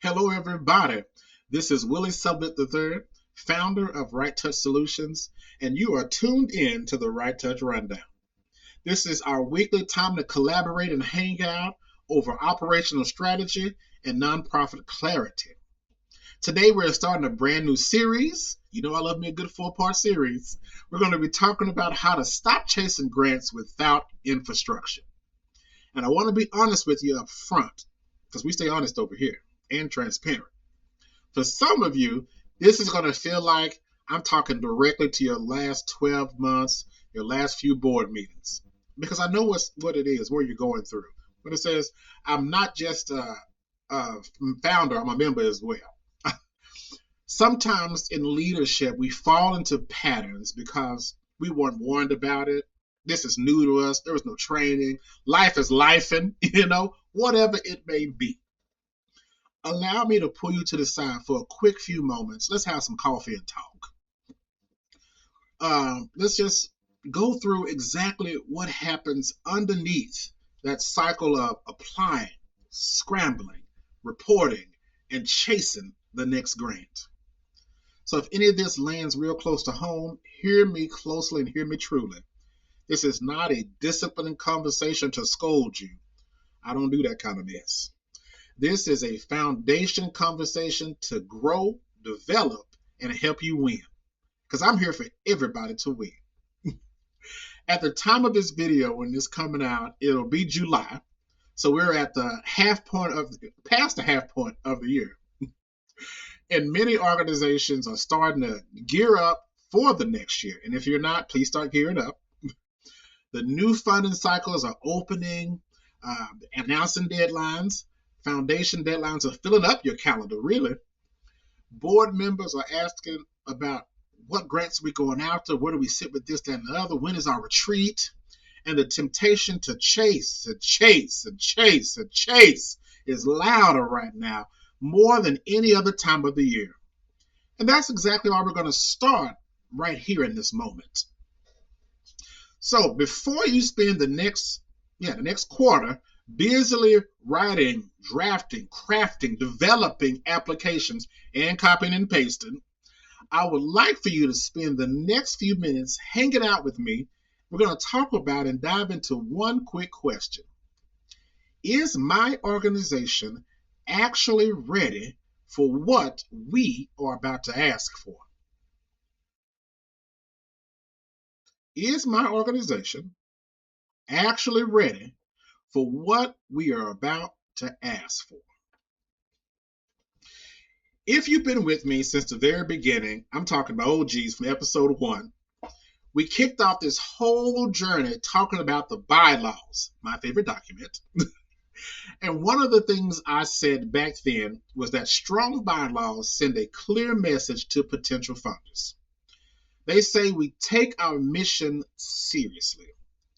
Hello, everybody. This is Willie Sublet III, founder of RightTouch Solutions, and you are tuned in to the RightTouch Rundown. This is our weekly time to collaborate and hang out over operational strategy and nonprofit clarity. Today, we're starting a brand new series. You know I love me a good 4-part series. We're going to be talking about how to stop chasing grants without infrastructure. And I want to be honest with you up front, because we stay honest over here and transparent. For some of you, this is going to feel like I'm talking directly to your last 12 months, your last few board meetings, because I know what it is, where you're going through. When it says, I'm not just a founder, I'm a member as well. Sometimes in leadership, we fall into patterns because we weren't warned about it. This is new to us. There was no training. Life is lifing, whatever it may be. Allow me to pull you to the side for a quick few moments. Let's have some coffee and talk. Let's just go through exactly what happens underneath that cycle of applying, scrambling, reporting, and chasing the next grant. So if any of this lands real close to home, hear me closely and hear me truly. This is not a disciplining conversation to scold you. I don't do that kind of mess. This is a foundation conversation to grow, develop, and help you win. Because I'm here for everybody to win. At the time of this video, when this coming out, it'll be July. So we're at the past the half point of the year. And many organizations are starting to gear up for the next year. And if you're not, please start gearing up. The new funding cycles are opening, announcing deadlines. Foundation deadlines are filling up your calendar, really. Board members are asking about what grants are we going after, where do we sit with this, that, and the other, when is our retreat? And the temptation to chase and chase and chase and chase is louder right now, more than any other time of the year. And that's exactly why we're going to start right here in this moment. So before you spend the next quarter busily writing, drafting, crafting, developing applications, and copying and pasting, I would like for you to spend the next few minutes hanging out with me. We're going to talk about and dive into one quick question. Is my organization actually ready for what we are about to ask for? Is my organization actually ready for what we are about to ask for? If you've been with me since the very beginning, I'm talking about OGs from episode 1, we kicked off this whole journey talking about the bylaws, my favorite document. And one of the things I said back then was that strong bylaws send a clear message to potential funders. They say we take our mission seriously,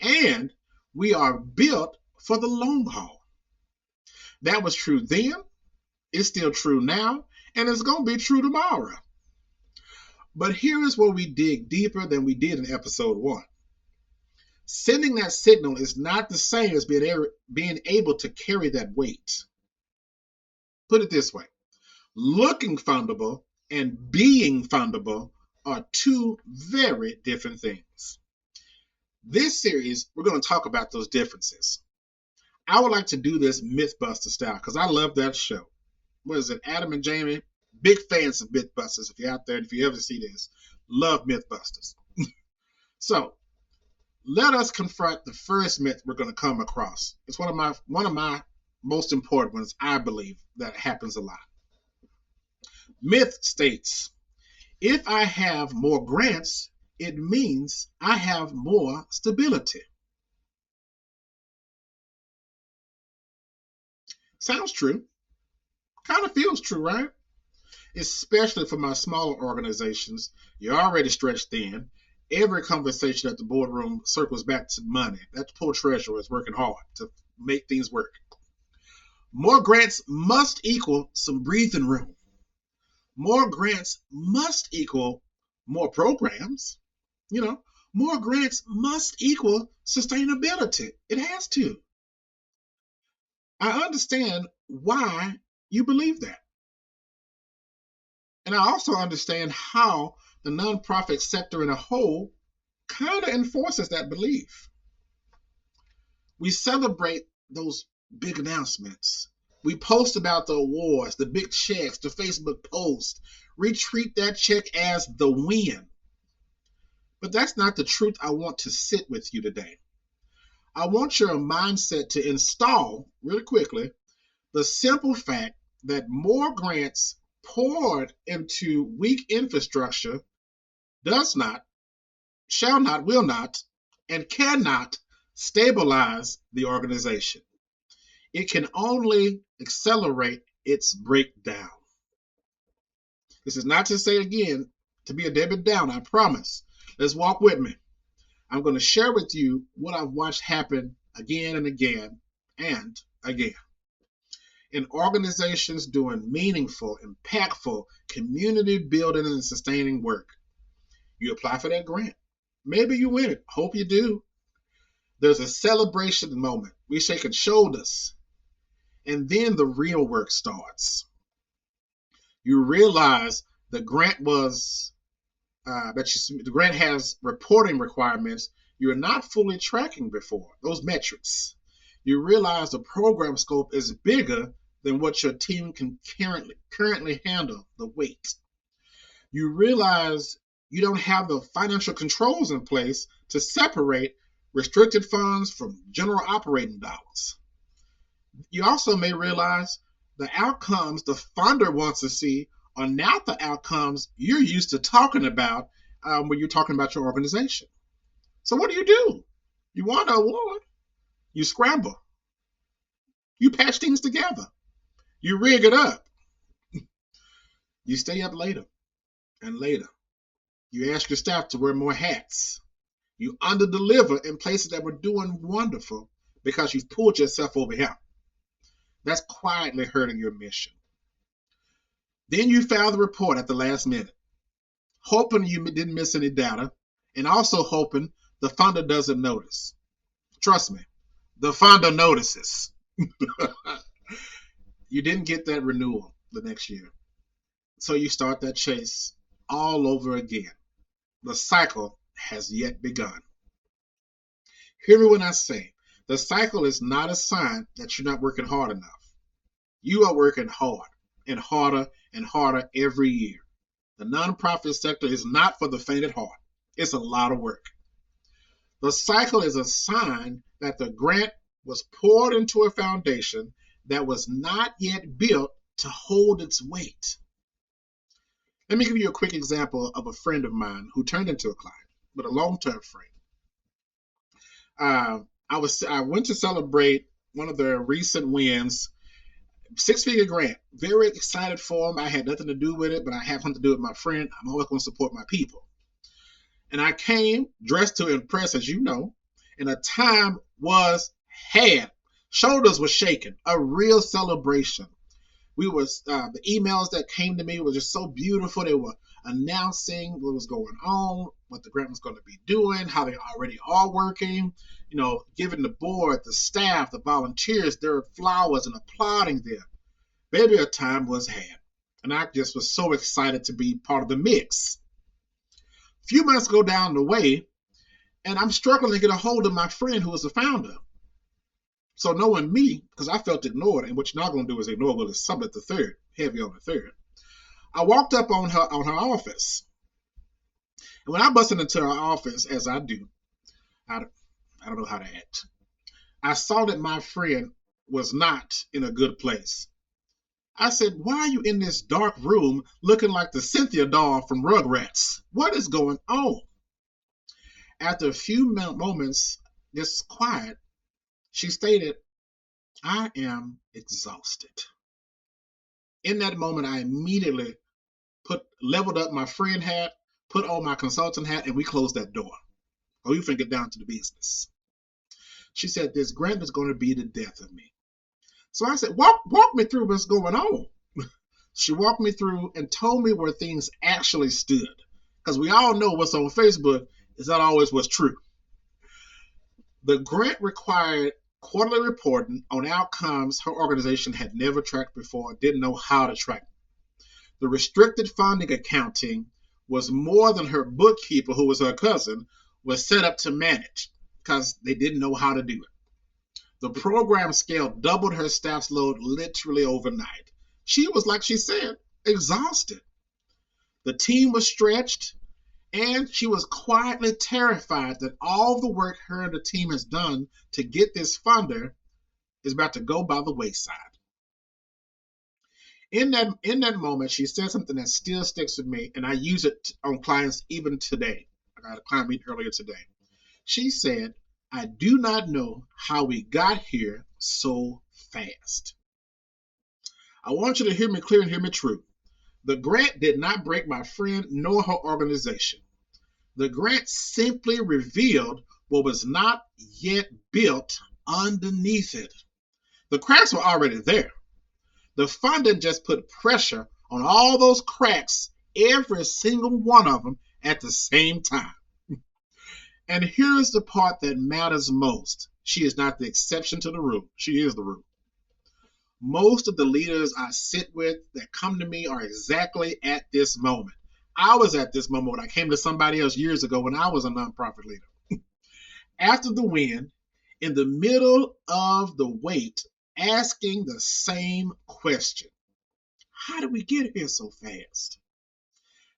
and we are built for the long haul. That was true then, it's still true now, and it's going to be true tomorrow. But here is where we dig deeper than we did in episode 1. Sending that signal is not the same as being able to carry that weight. Put it this way. Looking fundable and being fundable are two very different things. This series, we're going to talk about those differences. I would like to do this Mythbuster style because I love that show. What is it? Adam and Jamie? Big fans of Mythbusters. If you're out there, if you ever see this, love Mythbusters. So, let us confront the first myth we're going to come across. It's one of my most important ones, I believe, that happens a lot. Myth states, if I have more grants, it means I have more stability. Sounds true. Kind of feels true, right? Especially for my smaller organizations. You're already stretched thin. Every conversation at the boardroom circles back to money. That poor treasurer is working hard to make things work. More grants must equal some breathing room. More grants must equal more programs. More grants must equal sustainability. It has to. I understand why you believe that. And I also understand how the nonprofit sector in a whole kind of enforces that belief. We celebrate those big announcements. We post about the awards, the big checks, the Facebook post. We treat that check as the win. But that's not the truth I want to sit with you today. I want your mindset to install, really quickly, the simple fact that more grants poured into weak infrastructure does not, shall not, will not, and cannot stabilize the organization. It can only accelerate its breakdown. This is not to say, again, to be a Debbie Downer, I promise. Let's walk with me. I'm going to share with you what I've watched happen again and again and again in organizations doing meaningful, impactful, community building and sustaining work. You apply for that grant. Maybe you win it. Hope you do. There's a celebration moment. We shaking shoulders. And then the real work starts. You realize the grant the grant has reporting requirements you're not fully tracking before, those metrics. You realize the program scope is bigger than what your team can currently handle, the weight. You realize you don't have the financial controls in place to separate restricted funds from general operating dollars. You also may realize the outcomes the funder wants to see are not the outcomes you're used to talking about when you're talking about your organization. So what do? You want an award. You scramble. You patch things together. You rig it up. You stay up later and later. You ask your staff to wear more hats. You underdeliver in places that were doing wonderful because you've pulled yourself over here. That's quietly hurting your mission. Then you file the report at the last minute, hoping you didn't miss any data, and also hoping the funder doesn't notice. Trust me, the funder notices. You didn't get that renewal the next year. So you start that chase all over again. The cycle has yet begun. Hear me when I say, the cycle is not a sign that you're not working hard enough. You are working hard and harder and harder every year. The nonprofit sector is not for the faint at heart. It's a lot of work. The cycle is a sign that the grant was poured into a foundation that was not yet built to hold its weight. Let me give you a quick example of a friend of mine who turned into a client, but a long-term friend. I went to celebrate one of their recent wins, 6-figure grant. Very excited for him. I had nothing to do with it, but I have something to do with my friend. I'm always going to support my people. And I came dressed to impress, as you know, and a time was had. Shoulders were shaking. A real celebration. The emails that came to me were just so beautiful. They were announcing what was going on, what the grant was going to be doing, how they already are working, giving the board, the staff, the volunteers their flowers and applauding them. Baby, a time was had. And I just was so excited to be part of the mix. A few months go down the way, and I'm struggling to get a hold of my friend who was the founder. So knowing me, because I felt ignored, and what you're not going to do is ignore Willie Sublet III, heavy on the third. I walked up on her office. And when I busted into her office, as I do, I don't know how to act. I saw that my friend was not in a good place. I said, "Why are you in this dark room looking like the Cynthia doll from Rugrats? What is going on?" After a few moments, just quiet, she stated, "I am exhausted." In that moment, I immediately leveled up my friend hat, put on my consultant hat, and we closed that door. We finna get down to the business. She said, "This grant is going to be the death of me." So I said, walk me through what's going on. She walked me through and told me where things actually stood. Because we all know what's on Facebook is not always what's true. The grant required quarterly reporting on outcomes her organization had never tracked before, didn't know how to track. The restricted funding accounting was more than her bookkeeper, who was her cousin, was set up to manage because they didn't know how to do it. The program scale doubled her staff's load literally overnight. She was, like she said, exhausted. The team was stretched, and she was quietly terrified that all the work her and the team has done to get this funder is about to go by the wayside. In that moment, she said something that still sticks with me, and I use it on clients even today. I got a client meeting earlier today. She said, "I do not know how we got here so fast." I want you to hear me clear and hear me true. The grant did not break my friend nor her organization. The grant simply revealed what was not yet built underneath it. The cracks were already there. The funding just put pressure on all those cracks, every single one of them at the same time. And here's the part that matters most. She is not the exception to the rule. She is the rule. Most of the leaders I sit with that come to me are exactly at this moment. I was at this moment when I came to somebody else years ago when I was a nonprofit leader. After the win, in the middle of the wait, asking the same question. How did we get here so fast?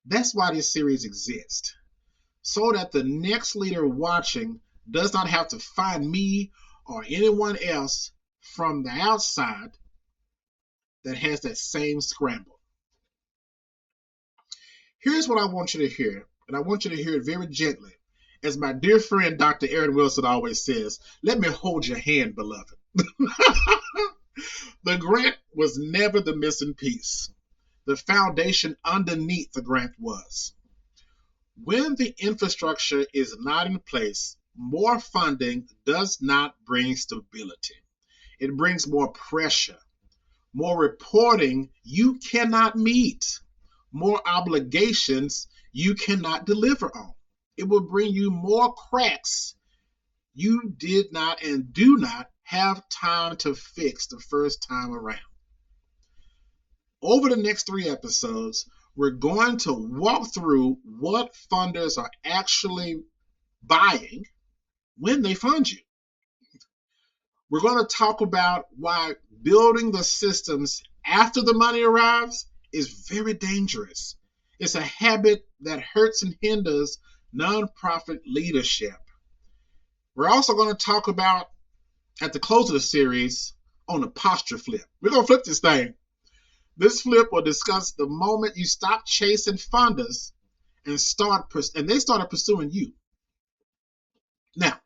That's why this series exists. So that the next leader watching does not have to find me or anyone else from the outside that has that same scramble. Here's what I want you to hear, and I want you to hear it very gently. As my dear friend Dr. Aaron Wilson always says, let me hold your hand, beloved. The grant was never the missing piece. The foundation underneath the grant was. When the infrastructure is not in place, more funding does not bring stability. It brings more pressure, more reporting you cannot meet, more obligations you cannot deliver on. It will bring you more cracks you did not and do not have time to fix the first time around. Over the next 3 episodes, we're going to walk through what funders are actually buying when they fund you. We're going to talk about why building the systems after the money arrives is very dangerous. It's a habit that hurts and hinders nonprofit leadership. We're also going to talk about, at the close of the series, on a posture flip. We're going to flip this thing. This flip will discuss the moment you stop chasing funders and they started pursuing you. Now,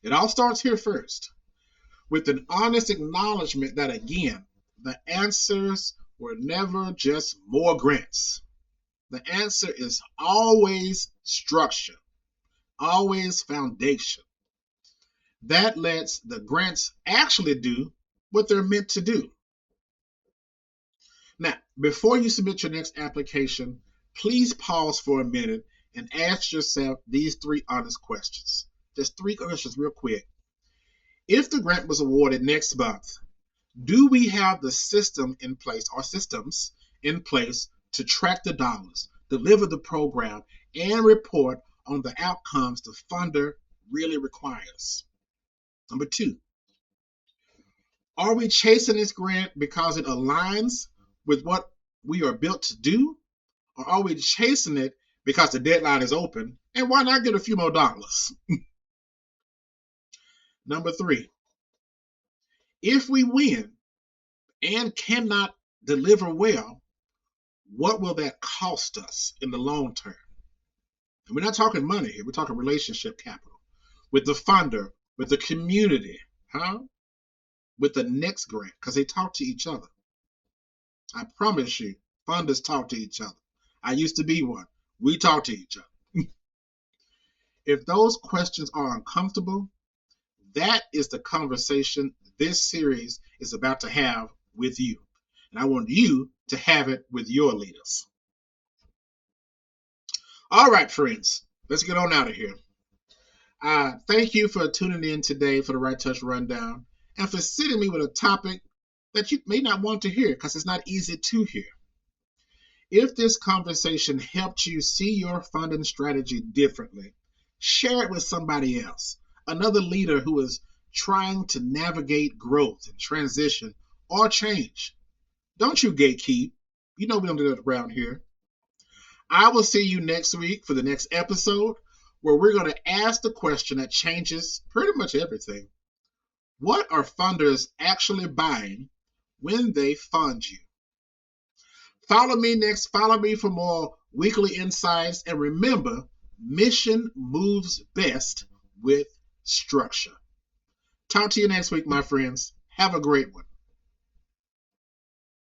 it all starts here first, with an honest acknowledgement that, again, the answers were never just more grants. The answer is always structure, always foundation. That lets the grants actually do what they're meant to do. Now, before you submit your next application, please pause for a minute and ask yourself these 3 honest questions. Just 3 questions real quick. If the grant was awarded next month, do we have the system in place or systems in place to track the dollars, deliver the program, and report on the outcomes the funder really requires? Number 2, are we chasing this grant because it aligns with what we are built to do? Or are we chasing it because the deadline is open? And why not get a few more dollars? Number 3, if we win and cannot deliver well, what will that cost us in the long term? And we're not talking money here. We're talking relationship capital with the funder, with the community, with the next grant, because they talk to each other. I promise you, funders talk to each other. I used to be one. We talk to each other. If those questions are uncomfortable, that is the conversation this series is about to have with you. And I want you to have it with your leaders. All right, friends, let's get on out of here. Thank you for tuning in today for the RightTouch Rundown and for sitting me with a topic that you may not want to hear because it's not easy to hear. If this conversation helped you see your funding strategy differently, share it with somebody else, another leader who is trying to navigate growth and transition or change. Don't you gatekeep. You know we don't do that around here. I will see you next week for the next episode where we're going to ask the question that changes pretty much everything. What are funders actually buying when they fund you? Follow me for more weekly insights. And remember, mission moves best with structure. Talk to you next week, my friends. Have a great one.